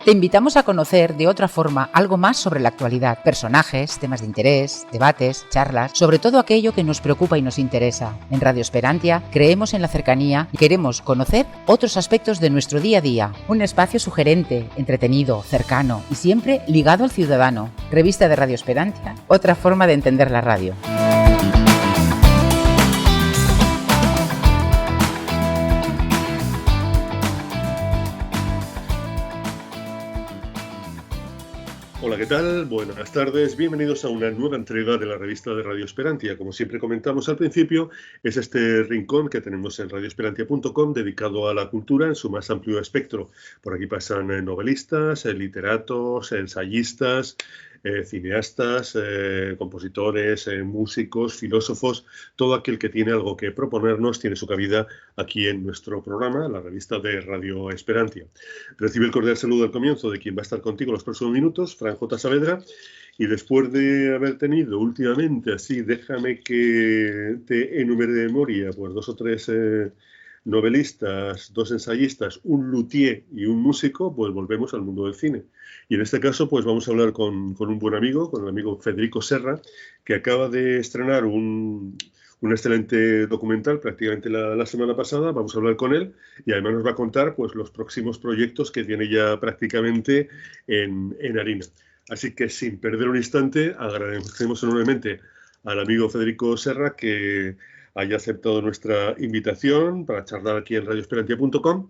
Te invitamos a conocer de otra forma algo más sobre la actualidad, personajes, temas de interés, debates, charlas, sobre todo aquello que nos preocupa y nos interesa. En Radio Esperantia creemos en la cercanía y queremos conocer otros aspectos de nuestro día a día. Un espacio sugerente, entretenido, cercano y siempre ligado al ciudadano. Revista de Radio Esperantia, otra forma de entender la radio. Hola, ¿qué tal? Buenas tardes, bienvenidos a una nueva entrega de la revista de Radio Esperantia. Como siempre comentamos al principio, es este rincón que tenemos en radioesperantia.com dedicado a la cultura en su más amplio espectro. Por aquí pasan novelistas, literatos, ensayistas, cineastas, compositores, músicos, filósofos, todo aquel que tiene algo que proponernos tiene su cabida aquí en nuestro programa, la revista de Radio Esperantia. Recibe el cordial saludo al comienzo de quien va a estar contigo los próximos minutos, Fran J. Saavedra, y después de haber tenido últimamente, así, déjame que te enumere de memoria, pues 2 o 3 novelistas, 2 ensayistas, un luthier y un músico, pues volvemos al mundo del cine. Y en este caso, pues vamos a hablar con un buen amigo, con el amigo Federico Serra, que acaba de estrenar un excelente documental prácticamente la semana pasada. Vamos a hablar con él y además nos va a contar pues los próximos proyectos que tiene ya prácticamente en harina. Así que sin perder un instante, agradecemos enormemente al amigo Federico Serra que haya aceptado nuestra invitación para charlar aquí en radioesperantia.com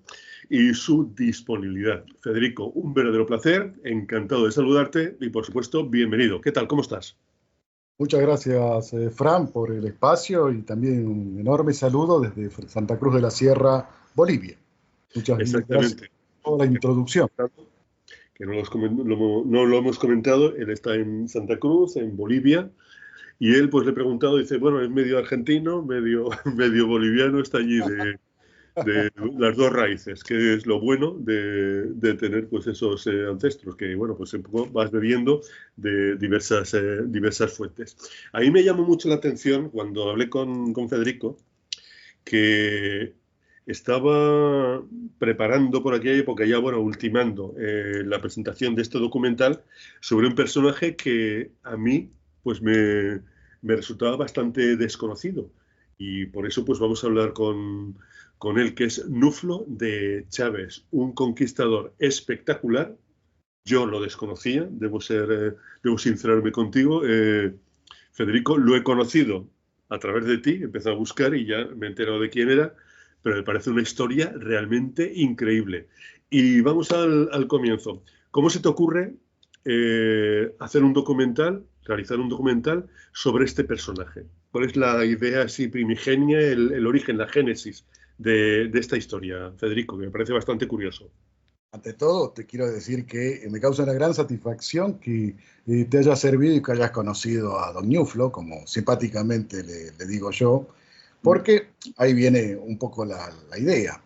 y su disponibilidad. Federico, un verdadero placer, encantado de saludarte y por supuesto, bienvenido. ¿Qué tal? ¿Cómo estás? Muchas gracias, Fran, por el espacio y también un enorme saludo desde Santa Cruz de la Sierra, Bolivia. Muchas gracias por la introducción. Que no lo hemos comentado, él está en Santa Cruz, en Bolivia, y él pues le he preguntado, dice, bueno, es medio argentino, medio boliviano, está allí de las dos raíces, que es lo bueno de tener pues esos ancestros, que bueno, pues un poco vas bebiendo de diversas fuentes. A mí me llamó mucho la atención cuando hablé con Federico, que estaba preparando por aquella época, ya bueno, ultimando la presentación de este documental sobre un personaje que a mí pues me resultaba bastante desconocido. Y por eso pues vamos a hablar con él, que es Nuflo de Chávez, un conquistador espectacular. Yo lo desconocía, debo sincerarme contigo. Federico, lo he conocido a través de ti, he empezado a buscar y ya me he enterado de quién era, pero me parece una historia realmente increíble. Y vamos al comienzo. ¿Cómo se te ocurre realizar un documental sobre este personaje? ¿Cuál es la idea así primigenia, el origen, la génesis de esta historia, Federico, que me parece bastante curioso? Ante todo, te quiero decir que me causa una gran satisfacción que te haya servido y que hayas conocido a don Nuflo, como simpáticamente le digo yo, porque ahí viene un poco la idea.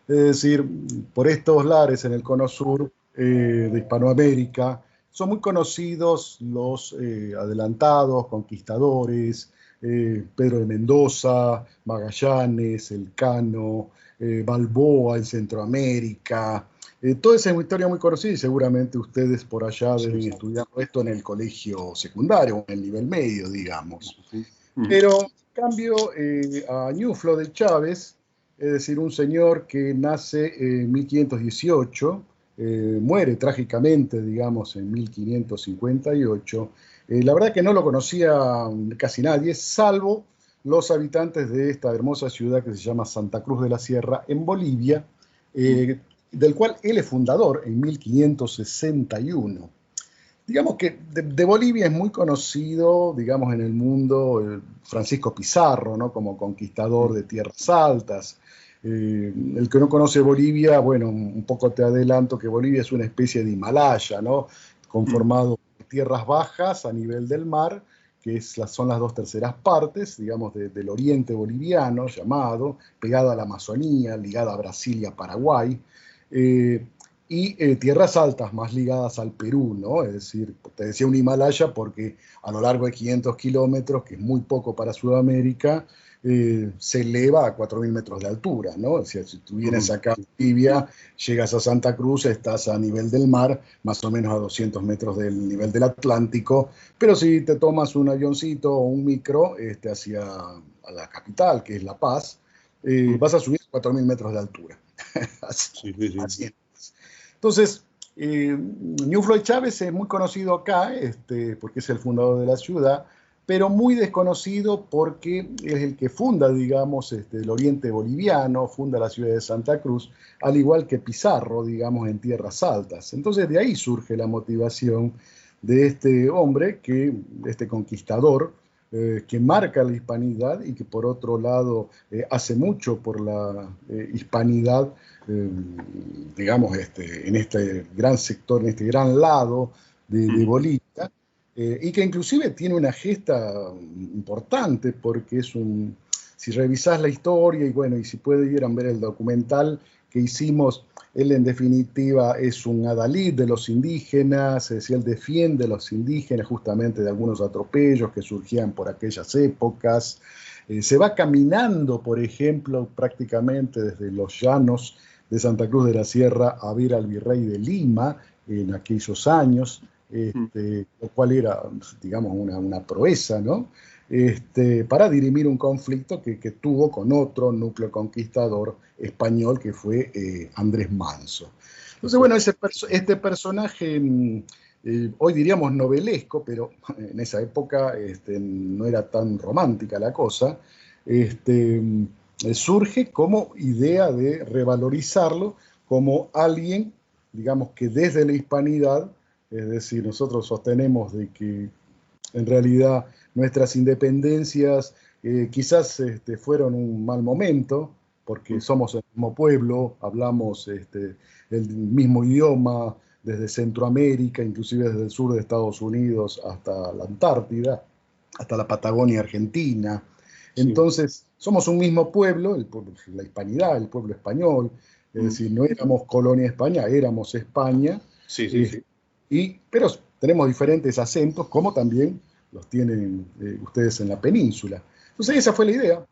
Es decir, por estos lares en el cono sur de Hispanoamérica, son muy conocidos los adelantados, conquistadores, Pedro de Mendoza, Magallanes, Elcano, Balboa en Centroamérica. Toda esa historia muy conocida y seguramente ustedes por allá deben estudiar esto en el colegio secundario, en el nivel medio, digamos. Pero en cambio a Nuflo de Chávez, es decir, un señor que nace en 1518, muere trágicamente, digamos, en 1558. La verdad que no lo conocía casi nadie, salvo los habitantes de esta hermosa ciudad que se llama Santa Cruz de la Sierra, en Bolivia, del cual él es fundador en 1561. Digamos que de Bolivia es muy conocido, digamos, en el mundo Francisco Pizarro, ¿no? Como conquistador de tierras altas. El que no conoce Bolivia, bueno, un poco te adelanto que Bolivia es una especie de Himalaya, ¿no? Conformado por tierras bajas a nivel del mar, que son las 2/3 partes, digamos, del oriente boliviano, pegado a la Amazonía, ligado a Brasil y a Paraguay. y tierras altas más ligadas al Perú, ¿no? Es decir, te decía un Himalaya porque a lo largo de 500 kilómetros, que es muy poco para Sudamérica, se eleva a 4.000 metros de altura, ¿no? O sea, si tú vienes acá a Bolivia, llegas a Santa Cruz, estás a nivel del mar, más o menos a 200 metros del nivel del Atlántico, pero si te tomas un avioncito o un micro hacia a la capital, que es La Paz, vas a subir a 4.000 metros de altura. Sí, sí, sí. Así. Entonces, New Floyd Chávez es muy conocido acá, porque es el fundador de la ciudad, pero muy desconocido porque es el que funda, digamos, el oriente boliviano, funda la ciudad de Santa Cruz, al igual que Pizarro, digamos, en tierras altas. Entonces, de ahí surge la motivación de este hombre, este conquistador, que marca la hispanidad y que por otro lado hace mucho por la hispanidad, digamos, en este gran sector, en este gran lado de Bolivia, y que inclusive tiene una gesta importante porque si revisás la historia y bueno, y si pudieran ver el documental que hicimos, él en definitiva es un adalid de los indígenas, es decir, él defiende a los indígenas justamente de algunos atropellos que surgían por aquellas épocas. Se va caminando, por ejemplo, prácticamente desde los llanos de Santa Cruz de la Sierra a ver al virrey de Lima en aquellos años, lo cual era, digamos, una proeza, ¿no? Para dirimir un conflicto que tuvo con otro núcleo conquistador español que fue Andrés Manso. Entonces, bueno, este personaje, hoy diríamos novelesco, pero en esa época no era tan romántica la cosa, surge como idea de revalorizarlo como alguien, digamos, que desde la hispanidad, es decir, nosotros sostenemos de que en realidad nuestras independencias quizás fueron un mal momento, porque somos el mismo pueblo, hablamos el mismo idioma desde Centroamérica, inclusive desde el sur de Estados Unidos hasta la Antártida, hasta la Patagonia Argentina. Sí. Entonces, somos un mismo pueblo, la hispanidad, el pueblo español, es decir, no éramos colonia de España, éramos España. Sí, sí, sí. Pero tenemos diferentes acentos, como también los tienen ustedes en la península. Entonces esa fue la idea.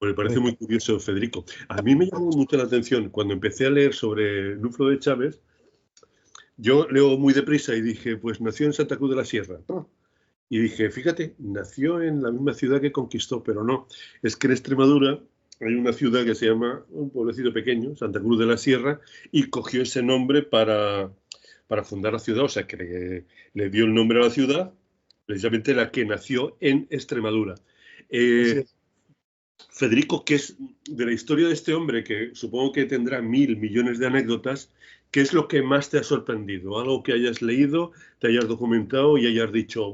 Me parece muy curioso, Federico. A mí me llamó mucho la atención cuando empecé a leer sobre New Floyd Chávez. Yo leo muy deprisa y dije, pues nació en Santa Cruz de la Sierra. Y dije, fíjate, nació en la misma ciudad que conquistó, pero no. Es que en Extremadura hay una ciudad que se llama, un pueblecito pequeño, Santa Cruz de la Sierra, y cogió ese nombre para fundar la ciudad, o sea, que le dio el nombre a la ciudad, precisamente la que nació en Extremadura. Federico, ¿qué es de la historia de este hombre, que supongo que tendrá 1.000 millones de anécdotas, qué es lo que más te ha sorprendido? Algo que hayas leído, te hayas documentado y hayas dicho,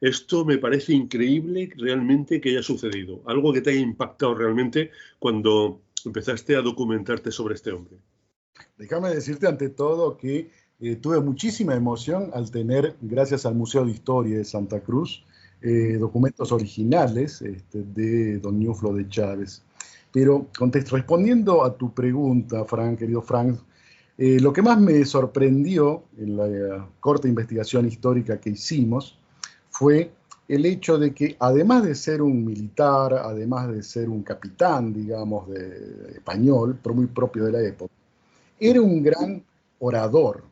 esto me parece increíble realmente que haya sucedido. Algo que te haya impactado realmente cuando empezaste a documentarte sobre este hombre. Déjame decirte ante todo que tuve muchísima emoción al tener, gracias al Museo de Historia de Santa Cruz, documentos originales de don New Floyd Chávez. Pero respondiendo a tu pregunta, querido Frank, lo que más me sorprendió en la corta investigación histórica que hicimos fue el hecho de que, además de ser un militar, además de ser un capitán, digamos, español, pero muy propio de la época, era un gran orador.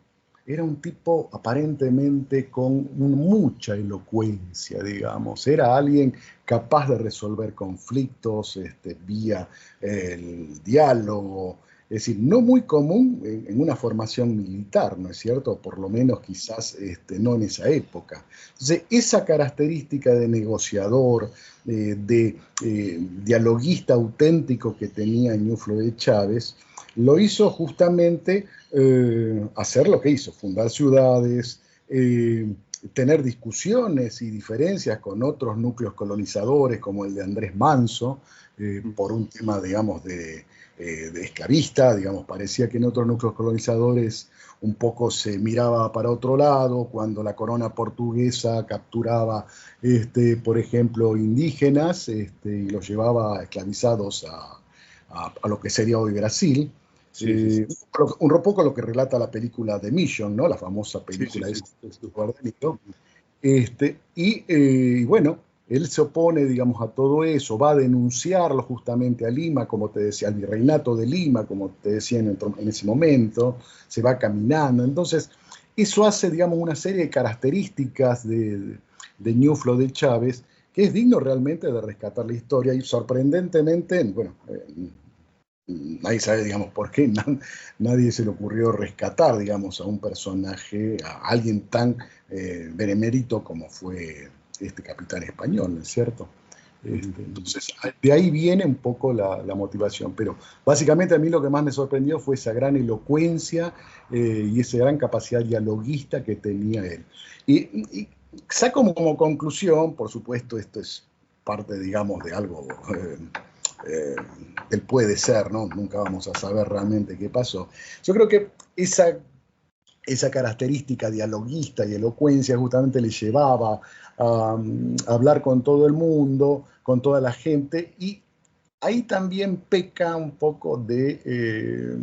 Era un tipo aparentemente con mucha elocuencia, digamos. Era alguien capaz de resolver conflictos vía el diálogo. Es decir, no muy común en una formación militar, ¿no es cierto? Por lo menos quizás no en esa época. Entonces, esa característica de negociador, de dialoguista auténtico que tenía New Floyd Chávez, lo hizo justamente hacer lo que hizo, fundar ciudades, tener discusiones y diferencias con otros núcleos colonizadores, como el de Andrés Manso, por un tema, digamos, de esclavista, digamos, parecía que en otros núcleos colonizadores un poco se miraba para otro lado, cuando la corona portuguesa capturaba, por ejemplo, indígenas, y los llevaba esclavizados a lo que sería hoy Brasil. Sí, sí. Un poco lo que relata la película The Mission, ¿no? La famosa película Sí, sí, de sí. Guardelito. Y bueno, él se opone, digamos, a todo eso, va a denunciarlo justamente a Lima, como te decía, al virreinato de Lima, como te decía en ese momento, se va caminando. Entonces, eso hace, digamos, una serie de características de Ñuflo de Chávez, que es digno realmente de rescatar la historia y sorprendentemente, bueno, nadie sabe, digamos, por qué nadie se le ocurrió rescatar, digamos, a un personaje, a alguien tan benemérito como fue este capitán español, ¿no es cierto? Entonces, de ahí viene un poco la motivación, pero básicamente a mí lo que más me sorprendió fue esa gran elocuencia y esa gran capacidad dialoguista que tenía él. Y saco como conclusión, por supuesto, esto es parte, digamos, de algo eh, del puede ser, ¿no? Nunca vamos a saber realmente qué pasó. Yo creo que esa característica dialoguista y elocuencia justamente le llevaba a hablar con todo el mundo, con toda la gente, y ahí también peca un poco de,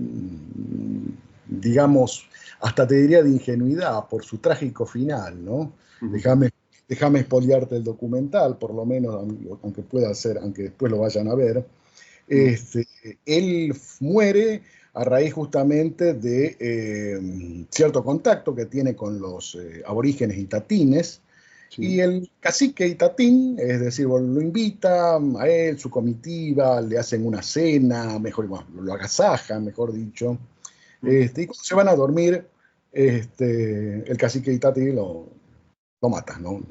digamos, hasta te diría de ingenuidad por su trágico final, ¿no? Déjame expoliarte el documental, por lo menos, aunque pueda ser, aunque después lo vayan a ver. Este, Él muere a raíz justamente de cierto contacto que tiene con los aborígenes itatines, y Sí. el cacique Itatín, es decir, bueno, lo invita a él, su comitiva, le hacen una cena, mejor, bueno, lo agasajan, mejor dicho, y cuando se van a dormir, el cacique Itatí lo mata, ¿no?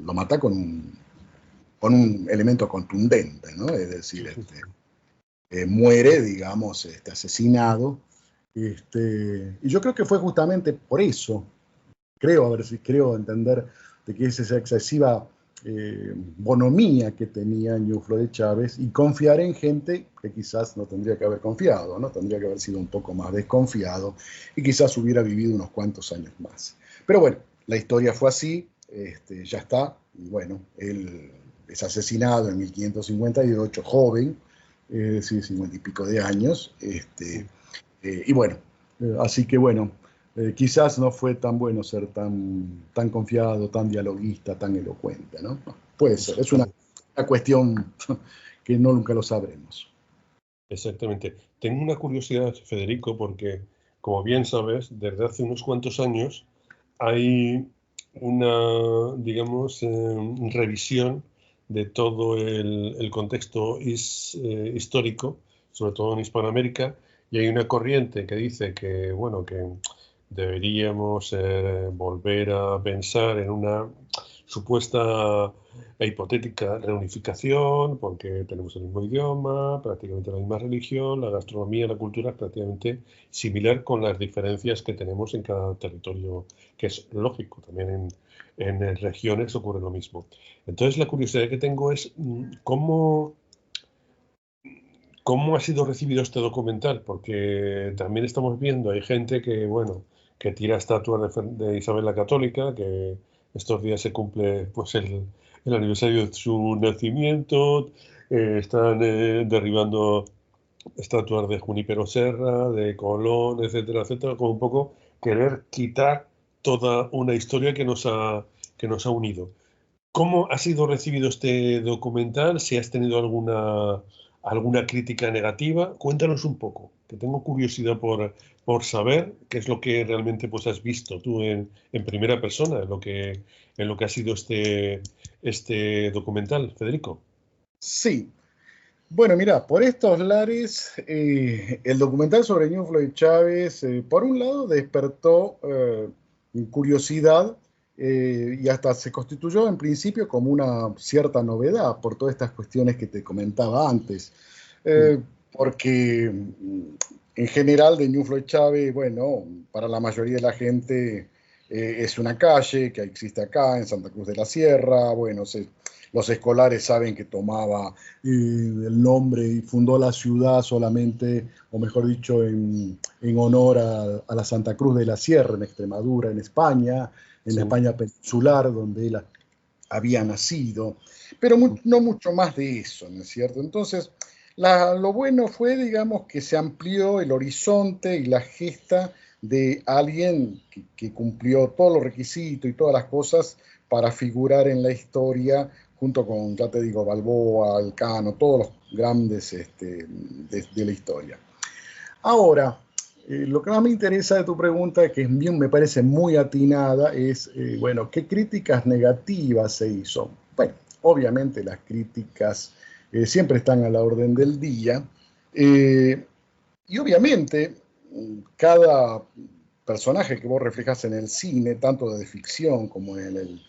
Lo mata con un elemento contundente, ¿no? Es decir, muere, digamos, asesinado. Y yo creo que fue justamente por eso, creo, a ver si creo entender, de que es esa excesiva bonomía que tenía Ñuflo de Chávez y confiar en gente que quizás no tendría que haber confiado, ¿no? Tendría que haber sido un poco más desconfiado y quizás hubiera vivido unos cuantos años más. Pero bueno, la historia fue así, ya está, y bueno, él es asesinado en 1558, joven, es decir, 50 y pico de años, y bueno, así que bueno, quizás no fue tan bueno ser tan confiado, tan dialoguista, tan elocuente, ¿no? Puede ser, es una cuestión que no nunca lo sabremos. Exactamente. Tengo una curiosidad, Federico, porque, como bien sabes, desde hace unos cuantos años hay una, digamos, revisión de todo el contexto histórico, sobre todo en Hispanoamérica, y hay una corriente que dice que, bueno, que deberíamos volver a pensar en una supuesta e hipotética reunificación, porque tenemos el mismo idioma, prácticamente la misma religión, la gastronomía, la cultura es prácticamente similar con las diferencias que tenemos en cada territorio, que es lógico, también en regiones ocurre lo mismo. Entonces la curiosidad que tengo es cómo ha sido recibido este documental, porque también estamos viendo, hay gente que, bueno, que tira estatuas de Isabel la Católica, que estos días se cumple pues el aniversario de su nacimiento, están derribando estatuas de Junípero Serra, de Colón, etcétera, etcétera, como un poco querer quitar toda una historia que nos ha unido. ¿Cómo ha sido recibido este documental? Si has tenido alguna crítica negativa, cuéntanos un poco, que tengo curiosidad por saber qué es lo que realmente pues, has visto tú en primera persona, en lo que ha sido este documental, Federico. Sí, bueno, mira, por estos lares, el documental sobre Ñuflo y Chávez, por un lado, despertó curiosidad y hasta se constituyó en principio como una cierta novedad por todas estas cuestiones que te comentaba antes. Mm, Porque en general de Ñuflo y Chávez, bueno, para la mayoría de la gente es una calle que existe acá en Santa Cruz de la Sierra, bueno, los escolares saben que tomaba el nombre y fundó la ciudad solamente, o mejor dicho, en honor a la Santa Cruz de la Sierra, en Extremadura, en España, en la sí, España peninsular, donde él había nacido, pero no mucho más de eso, ¿no es cierto? Entonces, Lo bueno fue, digamos, que se amplió el horizonte y la gesta de alguien que cumplió todos los requisitos y todas las cosas para figurar en la historia, junto con, ya te digo, Balboa, Elcano, todos los grandes de la historia. Ahora, lo que más me interesa de tu pregunta, que me parece muy atinada, es, bueno, ¿qué críticas negativas se hizo? Bueno, obviamente las críticas siempre están a la orden del día, y obviamente cada personaje que vos reflejas en el cine, tanto de ficción como en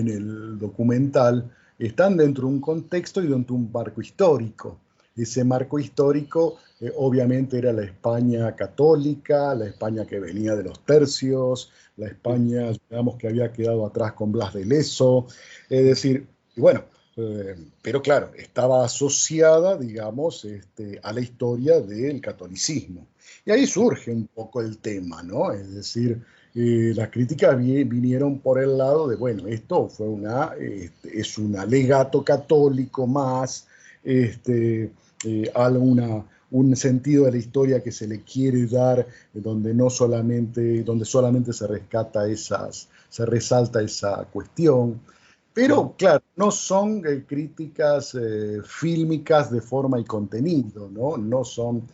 el documental, están dentro de un contexto y dentro de un marco histórico. Ese marco histórico obviamente era la España católica, la España que venía de los tercios, la España, digamos, que había quedado atrás con Blas de Lezo, es decir, y bueno, pero claro, estaba asociada, digamos, a la historia del catolicismo. Y ahí surge un poco el tema, ¿no? Es decir, las críticas vinieron por el lado de, bueno, esto fue es un alegato católico más, un sentido de la historia que se le quiere dar, donde solamente se rescata se resalta esa cuestión. Pero, claro, no son críticas fílmicas de forma y contenido, ¿no? No son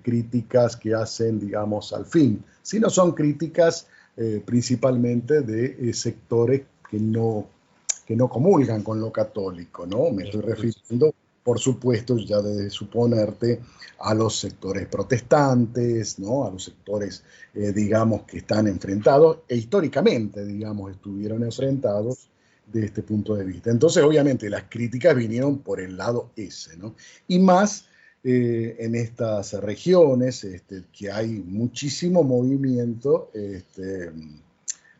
críticas que hacen, digamos, al fin, sino son críticas principalmente de sectores que no comulgan con lo católico, ¿no? Me estoy refiriendo, por supuesto, ya de suponerte a los sectores protestantes, ¿no? A los sectores, digamos, que están enfrentados, e históricamente, digamos, estuvieron enfrentados de este punto de vista. Entonces, obviamente, las críticas vinieron por el lado ese, ¿no? Y más en estas regiones, que hay muchísimo movimiento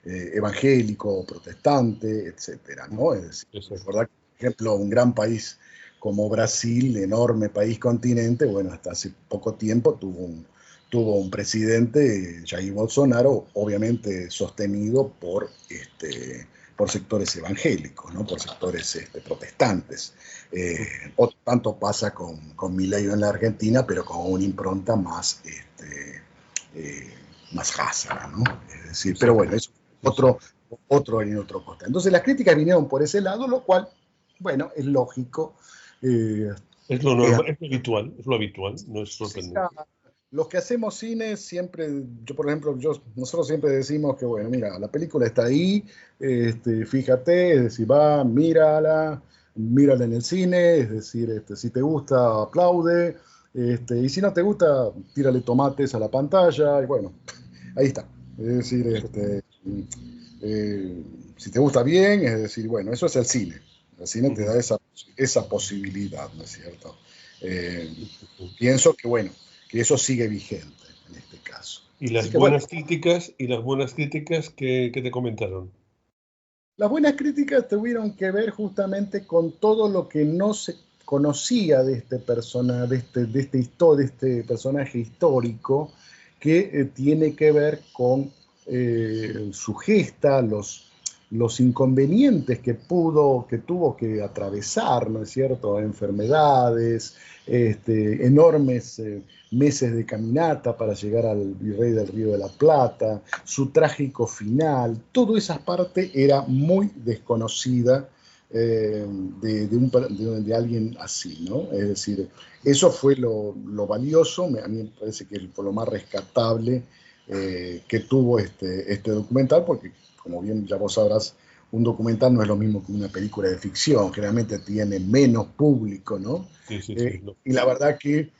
evangélico, protestante, etcétera, ¿no? Es decir, recordar que, por ejemplo, un gran país como Brasil, enorme país continente, bueno, hasta hace poco tiempo tuvo un presidente, Jair Bolsonaro, obviamente sostenido por sectores evangélicos, ¿no? Por sectores protestantes. Tanto pasa con Milei en la Argentina, pero con una impronta más, más házara, ¿no? Es decir, pero bueno, es otro en otro costa. Entonces las críticas vinieron por ese lado, lo cual, bueno, es lógico. Es lo normal, es lo habitual, no es sorprendente. Los que hacemos cine siempre, por ejemplo, nosotros siempre decimos que, bueno, mira, la película está ahí, fíjate, es decir, mírala en el cine, es decir, si te gusta, aplaude, y si no te gusta, tírale tomates a la pantalla, y bueno, ahí está. Es decir, si te gusta bien, es decir, bueno, eso es el cine. El cine te da esa posibilidad, ¿no es cierto? Pienso que, bueno, que eso sigue vigente en este caso. ¿Y las buenas críticas que te comentaron? Las buenas críticas tuvieron que ver justamente con todo lo que no se conocía de este personaje, de este personaje histórico, que tiene que ver con su gesta, los inconvenientes que tuvo que atravesar, ¿no es cierto? Enfermedades, enormes meses de caminata para llegar al Virrey del Río de la Plata, su trágico final, toda esa parte era muy desconocida de alguien así, ¿no? Es decir, eso fue lo valioso, a mí me parece que fue lo más rescatable que tuvo este documental, porque como bien ya vos sabrás, un documental no es lo mismo que una película de ficción, generalmente tiene menos público, ¿no? Sí, y la verdad que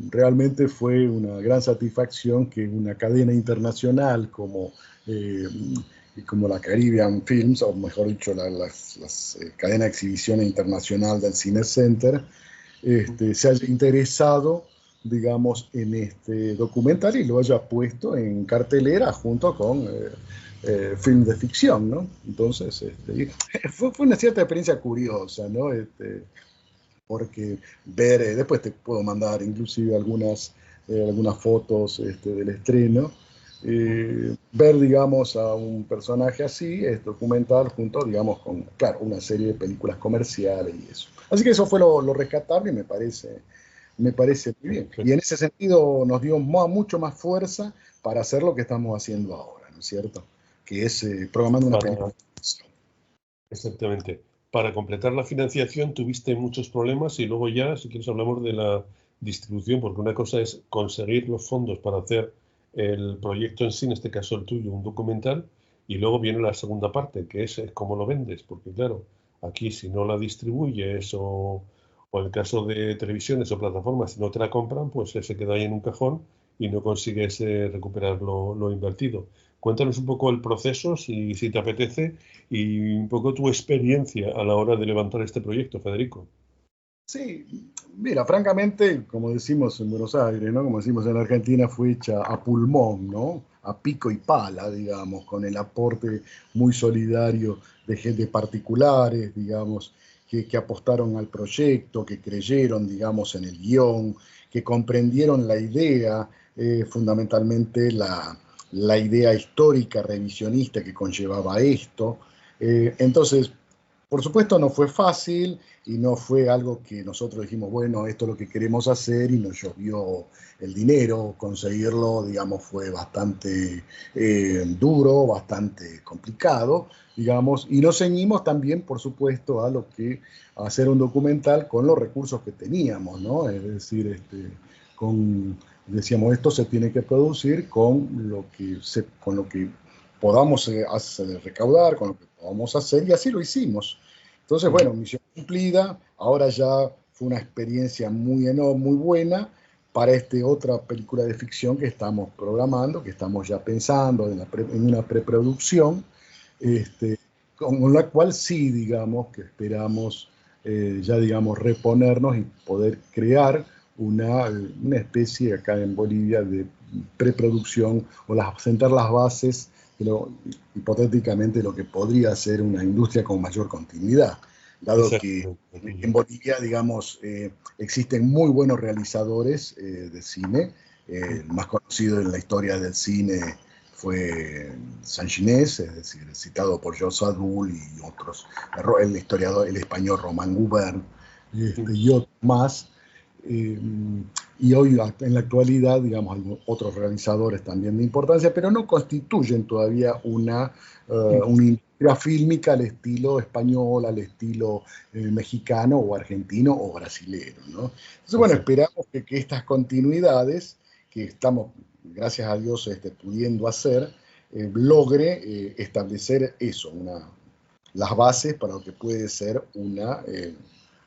realmente fue una gran satisfacción que una cadena internacional como la Caribbean Films, o mejor dicho, la cadena de exhibición internacional del Cine Center, se haya interesado, digamos, en este documental y lo haya puesto en cartelera junto con film de ficción, ¿no? Entonces, fue una cierta experiencia curiosa, ¿no? Porque ver, después te puedo mandar inclusive algunas fotos del estreno, ver, digamos, a un personaje así, es documental junto, digamos, con, claro, una serie de películas comerciales y eso. Así que eso fue lo rescatable y me parece muy bien. Y en ese sentido nos dio mucho más fuerza para hacer lo que estamos haciendo ahora, ¿no es cierto? Que es programando una película. Exactamente. Para completar la financiación tuviste muchos problemas y luego ya, si quieres, hablamos de la distribución, porque una cosa es conseguir los fondos para hacer el proyecto en sí, en este caso el tuyo, un documental, y luego viene la segunda parte, que es cómo lo vendes, porque claro, aquí si no la distribuyes o en el caso de televisiones o plataformas, si no te la compran, pues se queda ahí en un cajón y no consigues recuperar lo invertido. Cuéntanos un poco el proceso, si te apetece, y un poco tu experiencia a la hora de levantar este proyecto, Federico. Sí, mira, francamente, como decimos en Buenos Aires, ¿no? Como decimos en Argentina, fue hecha a pulmón, ¿no? A pico y pala, digamos, con el aporte muy solidario de gente particulares, digamos, que apostaron al proyecto, que creyeron, digamos, en el guión, que comprendieron la idea, fundamentalmente la idea histórica revisionista que conllevaba esto. Entonces, por supuesto, no fue fácil y no fue algo que nosotros dijimos, bueno, esto es lo que queremos hacer y nos llovió el dinero. Conseguirlo, digamos, fue bastante duro, bastante complicado, digamos, y nos ceñimos también, por supuesto, a hacer un documental con los recursos que teníamos, ¿no? Es decir, decíamos, esto se tiene que producir con lo que podamos recaudar, con lo que podamos hacer, y así lo hicimos. Entonces, bueno, misión cumplida, ahora ya fue una experiencia muy enorme, muy buena para otra película de ficción que estamos programando, que estamos ya pensando en una preproducción, con la cual sí, digamos, que esperamos ya, digamos, reponernos y poder crear una especie acá en Bolivia de preproducción o sentar las bases hipotéticamente lo que podría ser una industria con mayor continuidad, dado que en Bolivia, digamos, existen muy buenos realizadores de cine. El más conocido en la historia del cine fue Sanginés, es decir, citado por George Adul y otros, el historiador, el español Román Gubern, y otros más. Eh, y hoy en la actualidad, digamos, hay otros realizadores también de importancia, pero no constituyen todavía una industria fílmica al estilo español, al estilo mexicano o argentino o brasilero, ¿no? Entonces, bueno, esperamos que estas continuidades que estamos, gracias a Dios, pudiendo hacer, logre establecer eso, las bases para lo que puede ser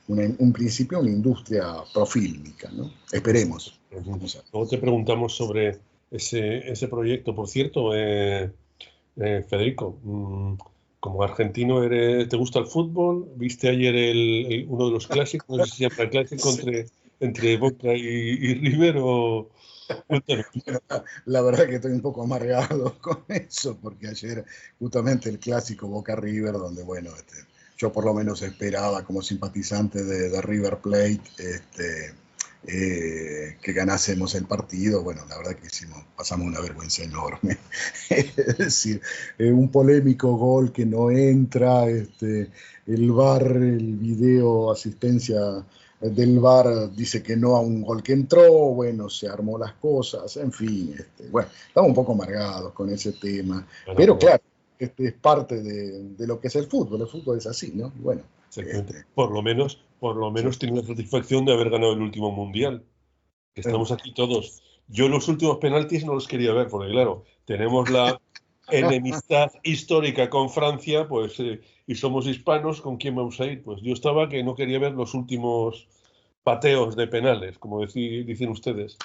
un principio, una industria profílmica, ¿no? Esperemos. Luego te preguntamos sobre ese proyecto. Por cierto, Federico, como argentino, ¿te gusta el fútbol? ¿Viste ayer uno de los clásicos? No sé si se llama el clásico entre Boca y River o... Bueno, la verdad que estoy un poco amargado con eso, porque ayer justamente el clásico Boca River, donde bueno, yo por lo menos esperaba como simpatizante de River Plate que ganásemos el partido. Bueno, la verdad que pasamos una vergüenza enorme. Es decir, un polémico gol que no entra, el VAR, el video asistencia del VAR dice que no a un gol que entró, bueno, se armó las cosas, en fin, bueno, estamos un poco amargados con ese tema, pero claro, es parte de lo que es el fútbol es así, ¿no? Y bueno, por lo menos sí, tiene la satisfacción de haber ganado el último mundial. Estamos aquí todos. Yo los últimos penaltis no los quería ver, porque claro, tenemos la enemistad histórica con Francia, pues, y somos hispanos, ¿con quién vamos a ir? Pues yo estaba que no quería ver los últimos pateos de penales, como dicen ustedes.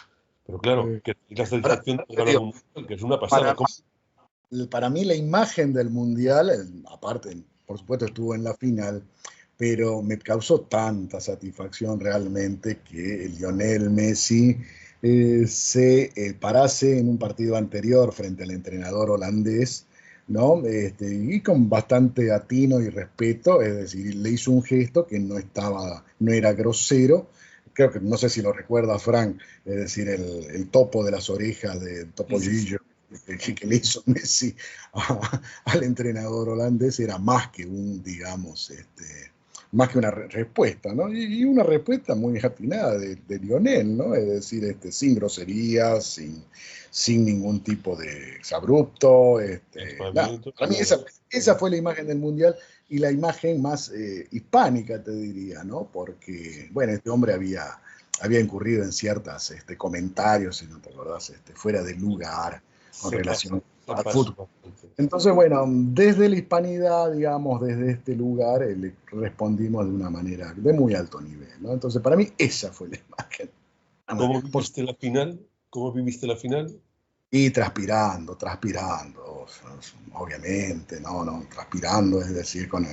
Pero claro, que la satisfacción de ganar un mundial, que es una pasada. Para mí la imagen del mundial, aparte, por supuesto estuvo en la final, pero me causó tanta satisfacción realmente que Lionel Messi se parase en un partido anterior frente al entrenador holandés, ¿no? Y con bastante atino y respeto, es decir, le hizo un gesto que no era grosero. Creo que, no sé si lo recuerda Frank, es decir, el topo de las orejas de Topo Gillo, que le hizo Messi al entrenador holandés era más que digamos, más que una respuesta, ¿no? Y una respuesta muy atinada de Lionel, ¿no? Es decir, sin groserías, sin ningún tipo de exabrupto. Nada. Para mí esa fue la imagen del Mundial y la imagen más hispánica, te diría, ¿no? Porque, bueno, este hombre había incurrido en ciertos comentarios, si no te acordás, fuera de lugar con relación al fútbol. Entonces, bueno, desde la hispanidad, digamos, desde este lugar, le respondimos de una manera de muy alto nivel, ¿no? Entonces, para mí, esa fue la imagen. ¿Cómo viviste la final? ¿Cómo viviste la final? Y transpirando, obviamente, no, transpirando, es decir, con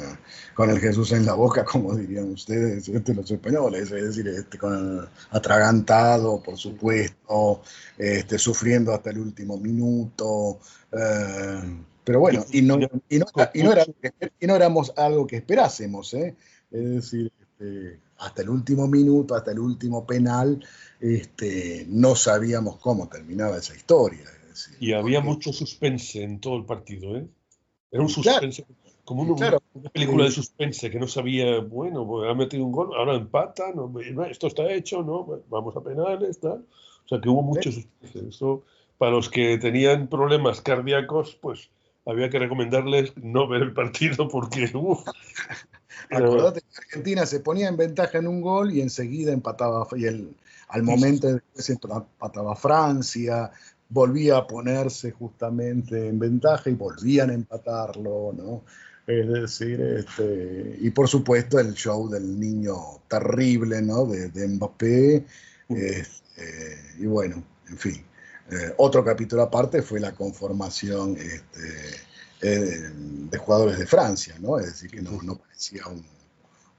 el Jesús en la boca, como dirían ustedes, los españoles, es decir, atragantado, por supuesto, sufriendo hasta el último minuto, pero bueno, y no éramos algo que esperásemos, es decir, hasta el último minuto, hasta el último penal, no sabíamos cómo terminaba esa historia. Es decir, y había mucho suspense en todo el partido, ¿eh? Era un suspense, claro, como una película de suspense, que no sabía, bueno, pues ha metido un gol, ahora empata, no, esto está hecho, ¿no? Vamos a penales, tal. O sea, que hubo mucho suspense. Eso, para los que tenían problemas cardíacos, pues había que recomendarles no ver el partido porque, Acordate que Argentina se ponía en ventaja en un gol y enseguida empataba, al momento después empataba Francia, volvía a ponerse justamente en ventaja y volvían a empatarlo, ¿no? Es decir, y por supuesto el show del niño terrible, ¿no? De Mbappé, y bueno, en fin. Otro capítulo aparte fue la conformación de jugadores de Francia, ¿no? Es decir, que no parecía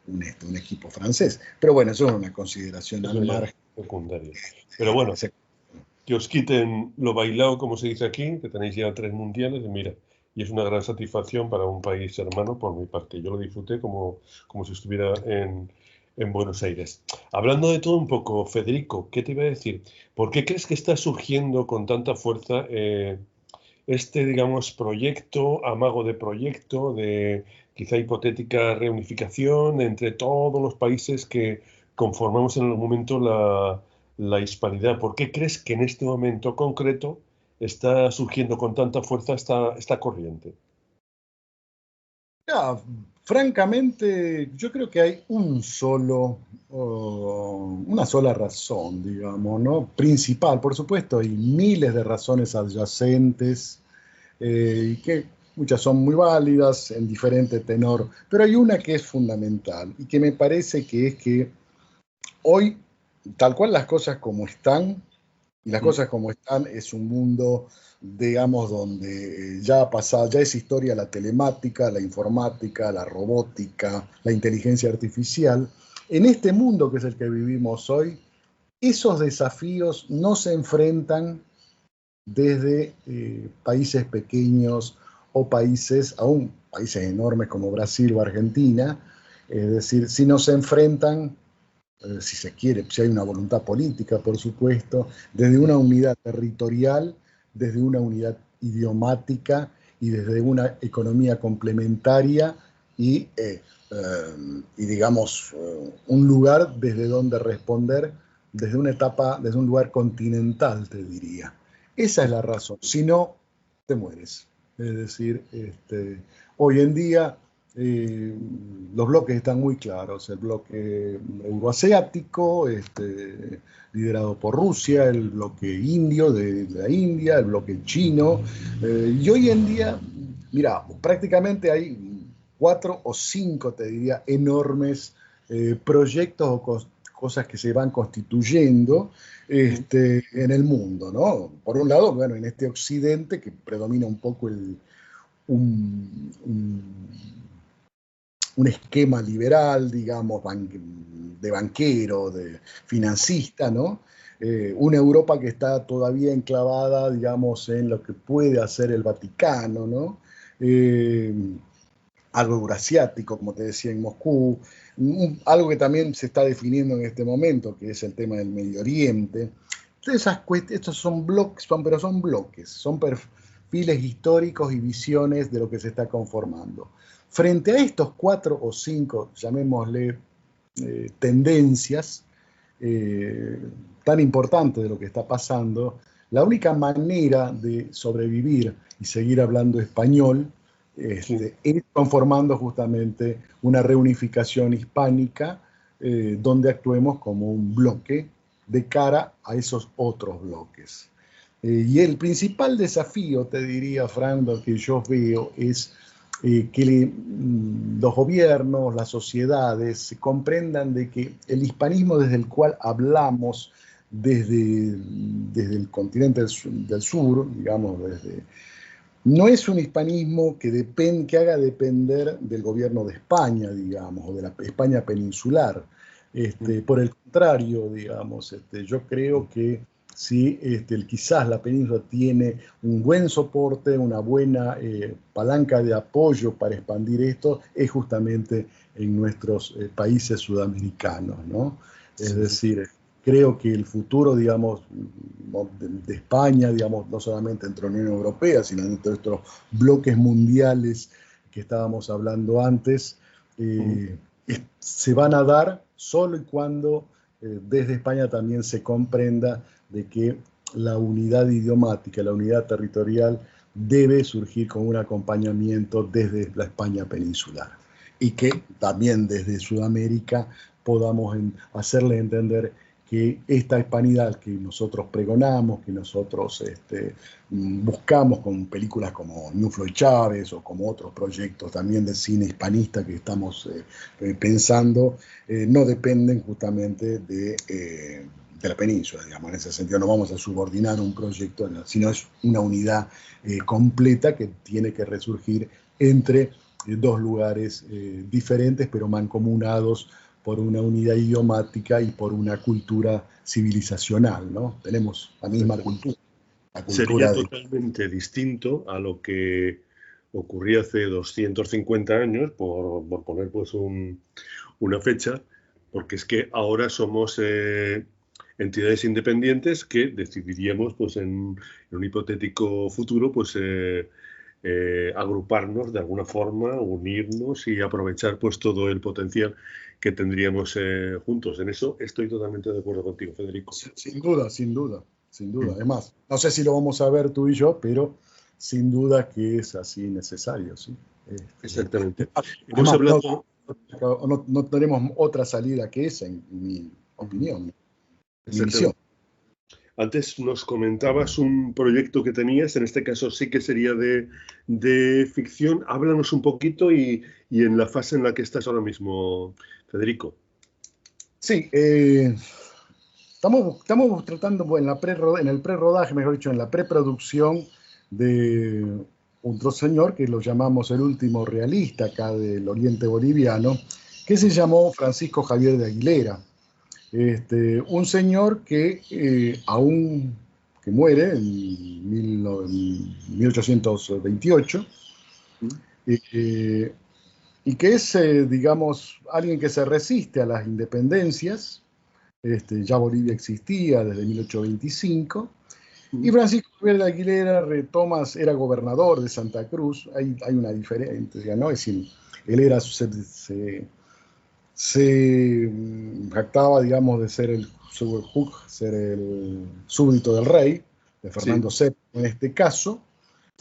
un equipo francés. Pero bueno, eso es una consideración al margen. Secundaria. Pero bueno, que os quiten lo bailado, como se dice aquí, que tenéis ya 3 mundiales, mira, y es una gran satisfacción para un país hermano por mi parte. Yo lo disfruté como si estuviera en Buenos Aires. Hablando de todo un poco, Federico, ¿qué te iba a decir? ¿Por qué crees que está surgiendo con tanta fuerza digamos, proyecto, amago de proyecto, de quizá hipotética reunificación entre todos los países que conformamos en el momento la hispanidad? ¿Por qué crees que en este momento concreto está surgiendo con tanta fuerza esta corriente? Ya, francamente, yo creo que hay una sola razón, digamos, ¿no? Principal, por supuesto, hay miles de razones adyacentes y que muchas son muy válidas en diferente tenor, pero hay una que es fundamental y que me parece que es que hoy, tal cual las cosas como están, y las cosas como están es un mundo, digamos, donde ya ha pasado, ya es historia la telemática, la informática, la robótica, la inteligencia artificial. En este mundo que es el que vivimos hoy, esos desafíos no se enfrentan desde países pequeños o aún países enormes como Brasil o Argentina, es decir, si no se enfrentan si se quiere, si hay una voluntad política, por supuesto, desde una unidad territorial, desde una unidad idiomática y desde una economía complementaria y digamos, un lugar desde donde responder, desde un lugar continental, te diría. Esa es la razón. Si no, te mueres. Es decir, hoy en día los bloques están muy claros. El bloque euroasiático, liderado por Rusia, el bloque indio de la India, el bloque chino. Y hoy en día, mira, prácticamente hay 4 o 5, te diría, enormes proyectos o cosas que se van constituyendo en el mundo, ¿no? Por un lado, bueno, en este occidente que predomina un poco un esquema liberal, digamos, de banquero, de financista, ¿no? Una Europa que está todavía enclavada, digamos, en lo que puede hacer el Vaticano, ¿no? Algo eurasiático, como te decía, en Moscú, algo que también se está definiendo en este momento, que es el tema del Medio Oriente, estos son bloques, pero son bloques, son perfiles históricos y visiones de lo que se está conformando. Frente a estos 4 o 5, llamémosle, tendencias tan importantes de lo que está pasando, la única manera de sobrevivir y seguir hablando español es conformando justamente una reunificación hispánica donde actuemos como un bloque de cara a esos otros bloques. Y el principal desafío, te diría, Frank, lo que yo veo es que los gobiernos, las sociedades comprendan de que el hispanismo desde el cual hablamos desde el continente del sur, digamos, no es un hispanismo que haga depender del gobierno de España, digamos, o de la España peninsular. Por el contrario, digamos, yo creo que sí, quizás la península tiene un buen soporte, una buena palanca de apoyo para expandir esto, es justamente en nuestros países sudamericanos, ¿no? Es decir, creo que el futuro, digamos, de España, digamos, no solamente entre la Unión Europea, sino entre estos bloques mundiales que estábamos hablando antes, se van a dar solo y cuando desde España también se comprenda de que la unidad idiomática, la unidad territorial debe surgir con un acompañamiento desde la España peninsular y que también desde Sudamérica podamos hacerle entender que esta hispanidad que nosotros pregonamos, que nosotros buscamos con películas como Ñuflo y Chávez o como otros proyectos también de cine hispanista que estamos pensando, no dependen justamente de la península, digamos. En ese sentido no vamos a subordinar un proyecto, sino es una unidad completa que tiene que resurgir entre dos lugares diferentes pero mancomunados por una unidad idiomática y por una cultura civilizacional, ¿no? Tenemos la misma cultura. Sería totalmente distinto a lo que ocurría hace 250 años, por poner pues una fecha, porque es que ahora somos entidades independientes que decidiríamos pues en un hipotético futuro pues agruparnos de alguna forma, unirnos y aprovechar pues todo el potencial que tendríamos juntos. En eso estoy totalmente de acuerdo contigo, Federico. Sin duda, sin duda, sin duda. Además, no sé si lo vamos a ver tú y yo, pero sin duda que es así necesario, ¿sí? Exactamente. Hemos hablado... no tenemos otra salida que esa, en mi opinión, en mi visión. Antes nos comentabas un proyecto que tenías, en este caso sí que sería de ficción. Háblanos un poquito y en la fase en la que estás ahora mismo, Federico. Sí, estamos tratando en el pre-rodaje, mejor dicho, en la preproducción de otro señor que lo llamamos el último realista acá del oriente boliviano, que se llamó Francisco Javier de Aguilera. Un señor que que muere en 1828 y que es, digamos, alguien que se resiste a las independencias. Ya Bolivia existía desde 1825 y Francisco Javier de Aguilera era gobernador de Santa Cruz. Hay una diferencia, ¿no? Es decir, él era se jactaba, digamos, de ser el súbdito del rey, de Fernando VII en este caso,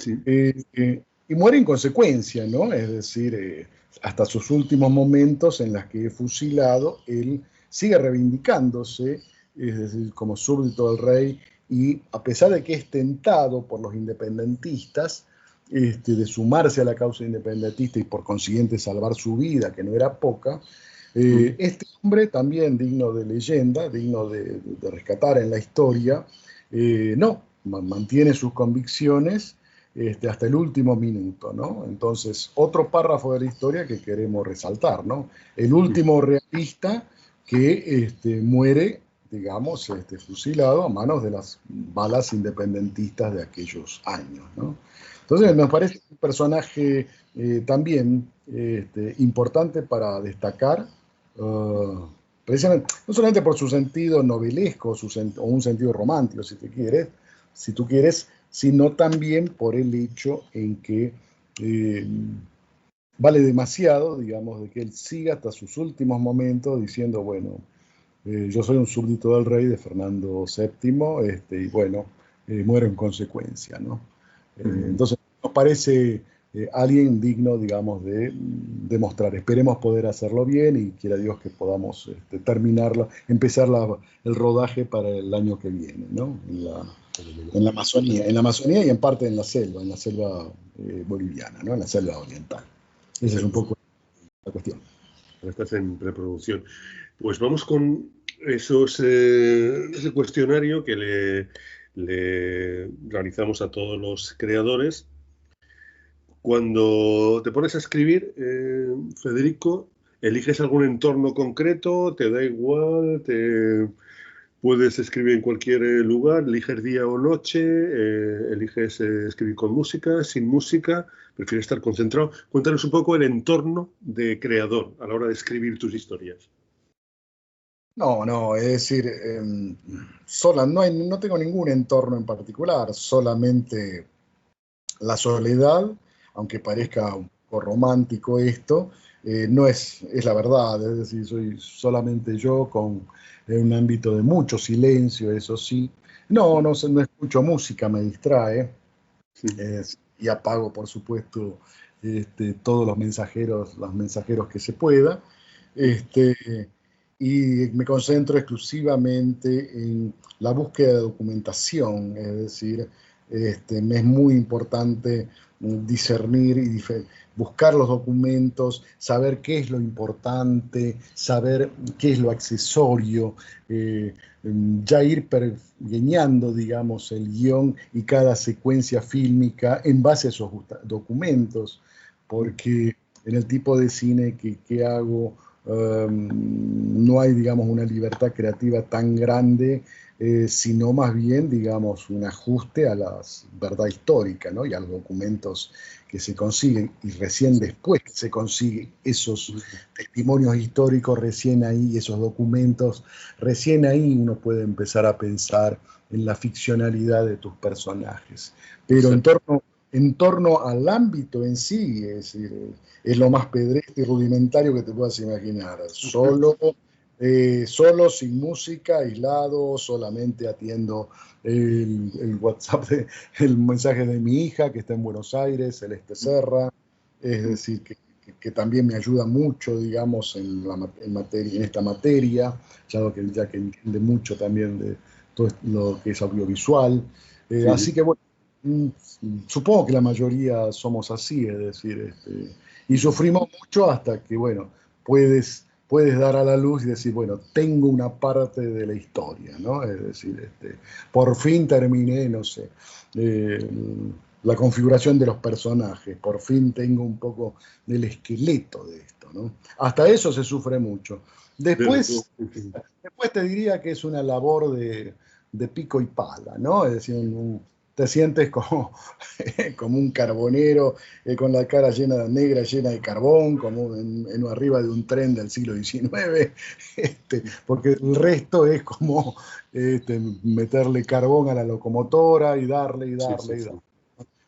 y muere en consecuencia, ¿no? Es decir, hasta sus últimos momentos en los que es fusilado, él sigue reivindicándose, es decir, como súbdito del rey, y a pesar de que es tentado por los independentistas, de sumarse a la causa independentista y por consiguiente salvar su vida, que no era poca, este hombre también digno de leyenda, digno de rescatar en la historia, mantiene sus convicciones hasta el último minuto, ¿no? Entonces, otro párrafo de la historia que queremos resaltar, ¿no? El último realista que muere, digamos, fusilado a manos de las balas independentistas de aquellos años, ¿no? Entonces, me parece un personaje también importante para destacar, precisamente, no solamente por su sentido novelesco o un sentido romántico, si tú quieres, sino también por el hecho en que eh, vale demasiado, digamos, de que él siga hasta sus últimos momentos diciendo, bueno, yo soy un súbdito del rey de Fernando VII, y bueno, muero en consecuencia, ¿no? Entonces, nos parece alguien digno, digamos, de demostrar. Esperemos poder hacerlo bien y quiera Dios que podamos terminarlo, empezar el rodaje para el año que viene, ¿no? En la Amazonía y en parte en la selva boliviana, ¿no? En la selva oriental. Esa es un poco la cuestión. Estás en preproducción. Pues vamos con ese cuestionario que le realizamos a todos los creadores. Cuando te pones a escribir, Federico, ¿eliges algún entorno concreto? ¿Te da igual? ¿Puedes escribir en cualquier lugar? ¿Eliges día o noche? ¿Eliges escribir con música, sin música? ¿Prefieres estar concentrado? Cuéntanos un poco el entorno de creador a la hora de escribir tus historias. No, es decir, no tengo ningún entorno en particular, solamente la soledad, aunque parezca un poco romántico esto, no es la verdad, es decir, soy solamente yo con un ámbito de mucho silencio, eso sí. No escucho música, me distrae, Sí. y apago, por supuesto, todos los mensajeros que se pueda. Este, y me concentro exclusivamente en la búsqueda de documentación, es decir, me es muy importante discernir y buscar los documentos, saber qué es lo importante, saber qué es lo accesorio, ya ir pergeñando, digamos, el guión y cada secuencia fílmica en base a esos documentos, porque en el tipo de cine que hago, no hay, digamos, una libertad creativa tan grande, sino más bien, digamos, un ajuste a la verdad histórica, ¿no? Y a los documentos que se consiguen, y recién después que se consiguen esos testimonios históricos, recién ahí, esos documentos, recién ahí uno puede empezar a pensar en la ficcionalidad de tus personajes. Pero en torno al ámbito en sí, es decir, es lo más pedestre y rudimentario que te puedas imaginar. Solo, sin música, aislado, solamente atiendo el WhatsApp, el mensaje de mi hija que está en Buenos Aires, Celeste Serra, es decir, que también me ayuda mucho, digamos, en esta materia, ya que entiende mucho también de todo lo que es audiovisual. Sí. Así que, bueno, supongo que la mayoría somos así, es decir, y sufrimos mucho hasta que, bueno, puedes dar a la luz y decir, bueno, tengo una parte de la historia, ¿no? Es decir, por fin terminé, no sé, la configuración de los personajes, por fin tengo un poco del esqueleto de esto, ¿no? Hasta eso se sufre mucho. Después te diría que es una labor de pico y pala, ¿no? Es decir, te sientes como, como un carbonero, con la cara negra, llena de carbón, como arriba de un tren del siglo XIX, porque el resto es como meterle carbón a la locomotora y darle.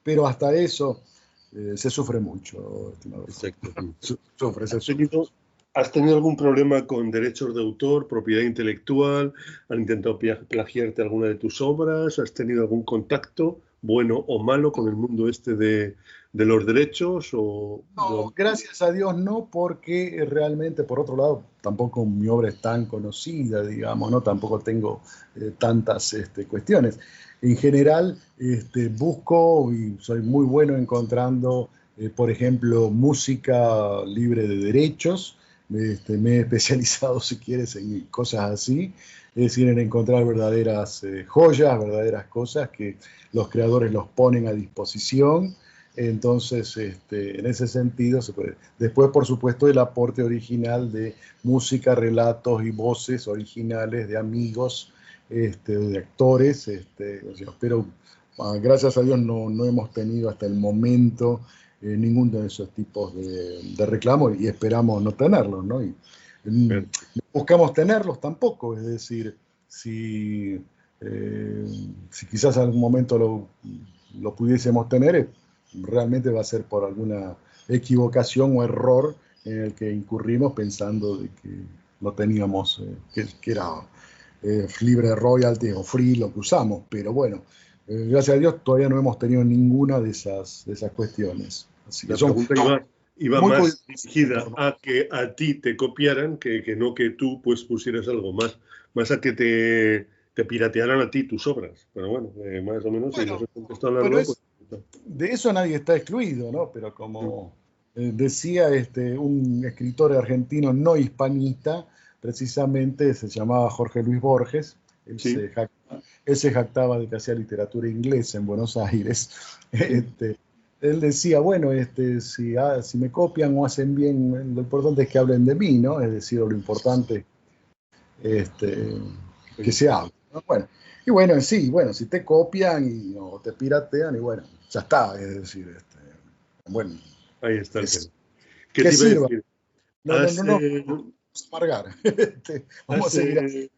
Pero hasta eso se sufre mucho, estimado. Exacto. Sufre. ¿Has tenido algún problema con derechos de autor, propiedad intelectual? ¿Han intentado plagiarte alguna de tus obras? ¿Has tenido algún contacto, bueno o malo, con el mundo de los derechos? No, gracias a Dios no, porque realmente, por otro lado, tampoco mi obra es tan conocida, digamos, ¿no? Tampoco tengo tantas cuestiones. En general, busco y soy muy bueno encontrando, por ejemplo, música libre de derechos. Me he especializado, si quieres, en cosas así, es decir, en encontrar verdaderas joyas, verdaderas cosas que los creadores los ponen a disposición. Entonces, en ese sentido se puede. Después, por supuesto, el aporte original de música, relatos y voces originales de amigos, de actores, pero gracias a Dios no hemos tenido hasta el momento ninguno de esos tipos de reclamos y esperamos no tenerlos, ¿no? Y No buscamos tenerlos tampoco, es decir, si quizás en algún momento lo pudiésemos tener, realmente va a ser por alguna equivocación o error en el que incurrimos pensando de que lo teníamos, que era libre de royalty o free lo que usamos, pero bueno, gracias a Dios todavía no hemos tenido ninguna de esas cuestiones. Así que la pregunta iba muy más dirigida a que a ti te copiaran que no que tú pues pusieras algo más a que te piratearan a ti tus obras. Pero bueno, más o menos, si no se contestó la pero pues... de eso nadie está excluido, ¿no? Pero como decía un escritor argentino no hispanista, precisamente se llamaba Jorge Luis Borges, él se jactaba de que hacía literatura inglesa en Buenos Aires. Él decía, bueno, si me copian o hacen bien, lo importante es que hablen de mí, ¿no? Es decir, lo importante que se hable, ¿no? Bueno, y bueno, sí, bueno, si te copian o te piratean, y bueno, ya está, es decir, bueno. Ahí está el tema. ¿Qué te iba a decir? No, amargar. Vamos a seguir.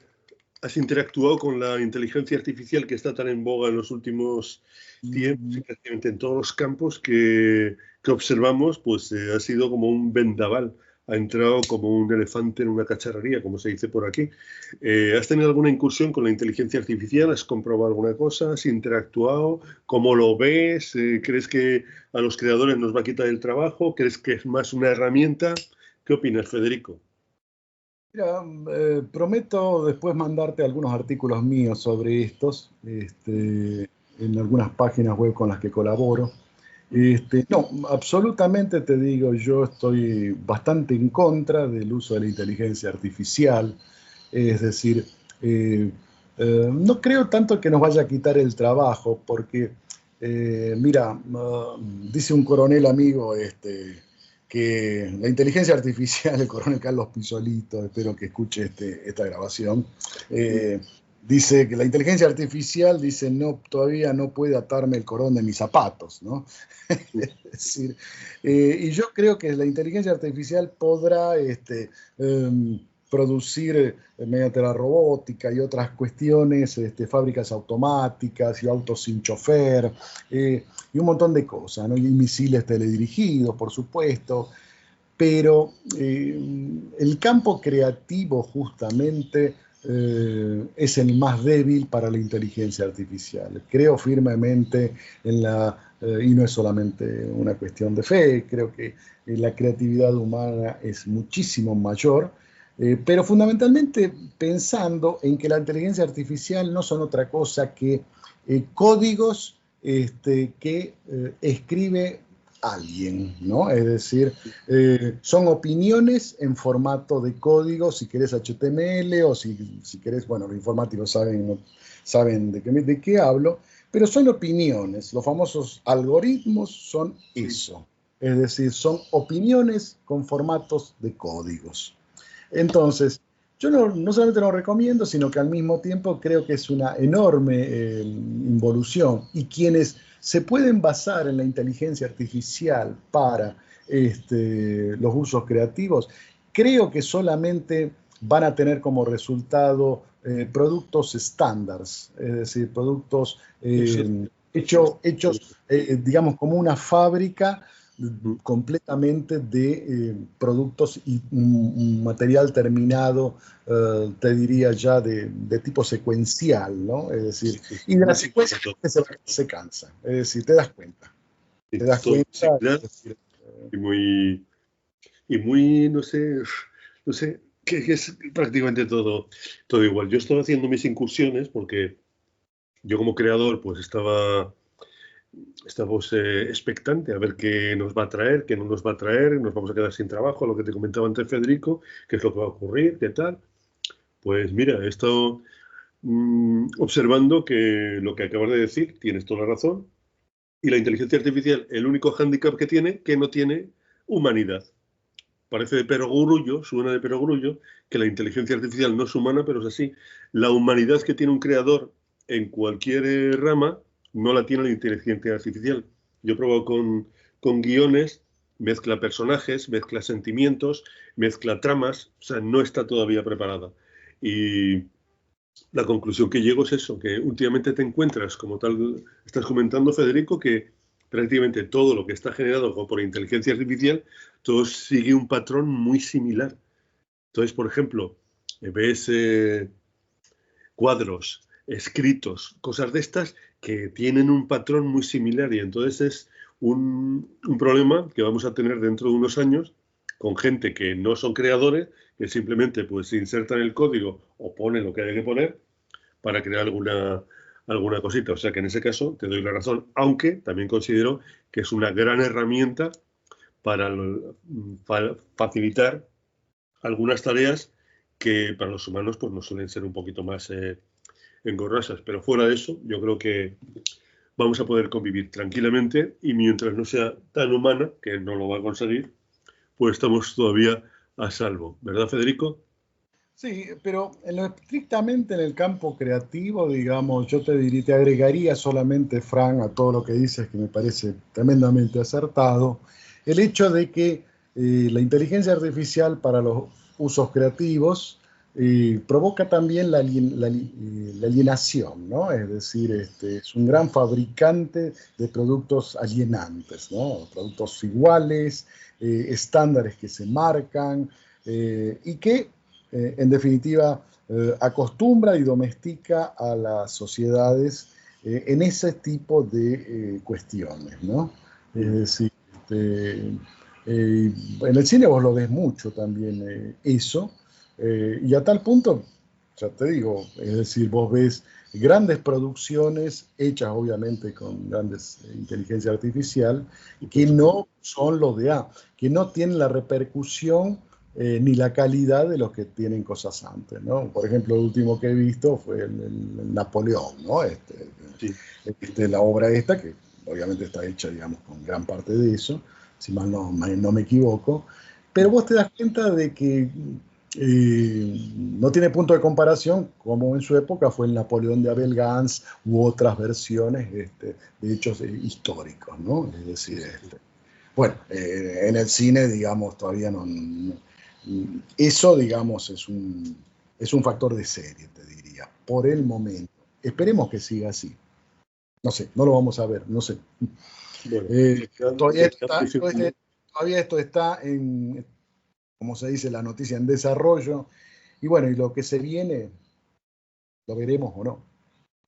¿Has interactuado con la inteligencia artificial que está tan en boga en los últimos tiempos, prácticamente en todos los campos que observamos? Pues ha sido como un vendaval, ha entrado como un elefante en una cacharrería, como se dice por aquí. ¿Has tenido alguna incursión con la inteligencia artificial? ¿Has comprobado alguna cosa? ¿Has interactuado? ¿Cómo lo ves? ¿Crees que a los creadores nos va a quitar el trabajo? ¿Crees que es más una herramienta? ¿Qué opinas, Federico? Mira, prometo después mandarte algunos artículos míos sobre estos, en algunas páginas web con las que colaboro. No, absolutamente te digo, yo estoy bastante en contra del uso de la inteligencia artificial, es decir, no creo tanto que nos vaya a quitar el trabajo, porque, mira, dice un coronel amigo, que la inteligencia artificial, el coronel Carlos Pisolito, espero que escuche esta grabación, dice que la inteligencia artificial, dice, no, todavía no puede atarme el cordón de mis zapatos, ¿no? Es decir, y yo creo que la inteligencia artificial podrá producir mediante la robótica y otras cuestiones, fábricas automáticas y autos sin chofer, y un montón de cosas, ¿no? Y misiles teledirigidos, por supuesto, pero el campo creativo justamente es el más débil para la inteligencia artificial. Creo firmemente en y no es solamente una cuestión de fe, creo que la creatividad humana es muchísimo mayor, pero fundamentalmente pensando en que la inteligencia artificial no son otra cosa que códigos que escribe alguien, ¿no? Es decir, son opiniones en formato de código, si querés HTML o si querés, bueno, los informáticos saben de qué hablo, pero son opiniones. Los famosos algoritmos son eso. Es decir, son opiniones con formatos de códigos. Entonces, yo no solamente lo recomiendo, sino que al mismo tiempo creo que es una enorme involución. Y quienes se pueden basar en la inteligencia artificial para los usos creativos, creo que solamente van a tener como resultado productos estándares, es decir, productos hechos, digamos, como una fábrica completamente de productos y un material terminado, te diría ya de tipo secuencial, ¿no? Es decir, y de la secuencia se cansa, es decir, te das cuenta. Te das cuenta. Y muy, no sé, que es prácticamente todo igual. Yo estaba haciendo mis incursiones porque yo como creador pues estamos expectante a ver qué nos va a traer, qué no nos va a traer, nos vamos a quedar sin trabajo, lo que te comentaba antes Federico, qué es lo que va a ocurrir, qué tal. Pues mira, he estado observando que lo que acabas de decir, tienes toda la razón, y la inteligencia artificial, el único hándicap que tiene, que no tiene humanidad. Parece de perogrullo, suena de perogrullo, que la inteligencia artificial no es humana, pero es así. La humanidad que tiene un creador en cualquier rama no la tiene la inteligencia artificial. Yo he probado con guiones mezcla personajes, mezcla sentimientos, mezcla tramas, o sea, no está todavía preparada. Y la conclusión que llego es eso, que últimamente te encuentras, como tal estás comentando, Federico, que prácticamente todo lo que está generado por inteligencia artificial, todo sigue un patrón muy similar. Entonces, por ejemplo, ves cuadros, escritos, cosas de estas que tienen un patrón muy similar, y entonces es un problema que vamos a tener dentro de unos años con gente que no son creadores, que simplemente pues insertan el código o ponen lo que hay que poner para crear alguna cosita. O sea que en ese caso te doy la razón, aunque también considero que es una gran herramienta para facilitar algunas tareas que para los humanos pues nos suelen ser un poquito más engorrosas. Pero fuera de eso, yo creo que vamos a poder convivir tranquilamente, y mientras no sea tan humana, que no lo va a conseguir, pues estamos todavía a salvo. ¿Verdad, Federico? Sí, pero estrictamente en el campo creativo, digamos, yo te diría, te agregaría solamente, Fran, a todo lo que dices, que me parece tremendamente acertado, el hecho de que la inteligencia artificial para los usos creativos provoca también la alienación, ¿no? Es decir, es un gran fabricante de productos alienantes, ¿no? Productos iguales, estándares que se marcan y que en definitiva, acostumbra y domestica a las sociedades en ese tipo de cuestiones, ¿no? Es decir, en el cine vos lo ves mucho también eso, y a tal punto, ya te digo, es decir, vos ves grandes producciones hechas obviamente con grandes inteligencia artificial que no son los de A, que no tienen la repercusión ni la calidad de los que tienen cosas antes, ¿no? Por ejemplo, el último que he visto fue el Napoleón, ¿no? Sí. La obra esta, que obviamente está hecha, digamos, con gran parte de eso, si mal no me equivoco, pero vos te das cuenta de que no tiene punto de comparación, como en su época fue el Napoleón de Abel Gance u otras versiones de hechos históricos, ¿no? Es decir, bueno, en el cine, digamos, todavía no, eso, digamos, es un factor de serie, te diría, por el momento. Esperemos que siga así. No sé, no lo vamos a ver, no sé. Bueno, todavía esto está en, como se dice, la noticia en desarrollo. Y bueno, y lo que se viene, lo veremos o no.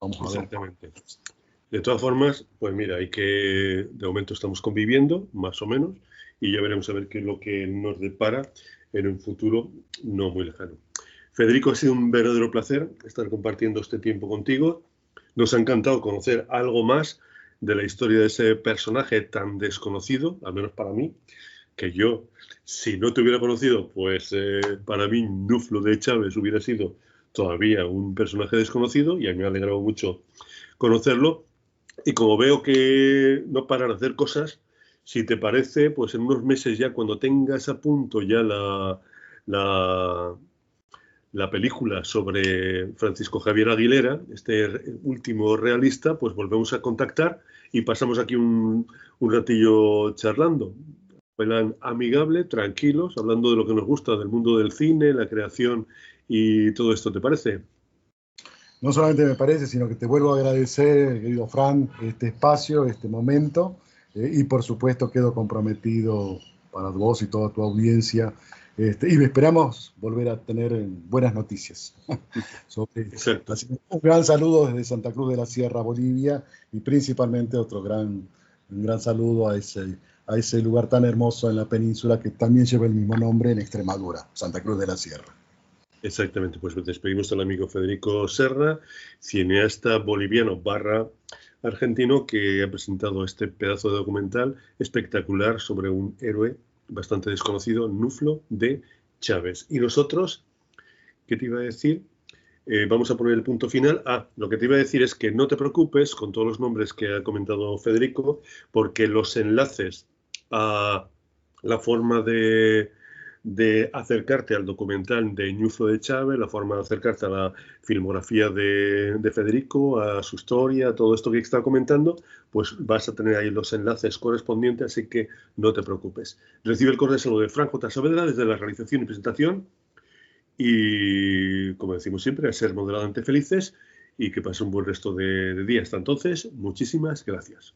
Vamos a ver. exactamente. De todas formas, pues mira, de momento estamos conviviendo, más o menos, y ya veremos a ver qué es lo que nos depara en un futuro no muy lejano. Federico, ha sido un verdadero placer estar compartiendo este tiempo contigo. Nos ha encantado conocer algo más de la historia de ese personaje tan desconocido, al menos para mí, que yo, si no te hubiera conocido, pues para mí Nuflo de Chávez hubiera sido todavía un personaje desconocido, y a mí me ha alegrado mucho conocerlo. Y como veo que no paran de hacer cosas, si te parece, pues en unos meses ya, cuando tengas a punto ya la película sobre Francisco Javier Aguilera, este último realista, pues volvemos a contactar y pasamos aquí un ratillo charlando. Plan amigable, tranquilos, hablando de lo que nos gusta, del mundo del cine, la creación y todo esto, ¿te parece? No solamente me parece, sino que te vuelvo a agradecer, querido Fran, este espacio, este momento, y por supuesto quedo comprometido para vos y toda tu audiencia, y esperamos volver a tener buenas noticias. Exacto. Así que un gran saludo desde Santa Cruz de la Sierra, Bolivia, y principalmente un gran saludo a ese lugar tan hermoso en la península que también lleva el mismo nombre en Extremadura, Santa Cruz de la Sierra. Exactamente, pues despedimos al amigo Federico Serra, cineasta boliviano / argentino, que ha presentado este pedazo de documental espectacular sobre un héroe bastante desconocido, Nuflo de Chávez. Y nosotros, ¿qué te iba a decir? Vamos a poner el punto final. Lo que te iba a decir es que no te preocupes con todos los nombres que ha comentado Federico, porque los enlaces a la forma de de acercarte al documental de Ñuflo de Chávez, la forma de acercarte a la filmografía de Federico, a su historia, a todo esto que está comentando, pues vas a tener ahí los enlaces correspondientes, así que no te preocupes. Recibe el cordial saludo de Frank J. Saavedra desde la realización y presentación y, como decimos siempre, a ser moderadamente felices y que pase un buen resto de día. Hasta entonces, muchísimas gracias.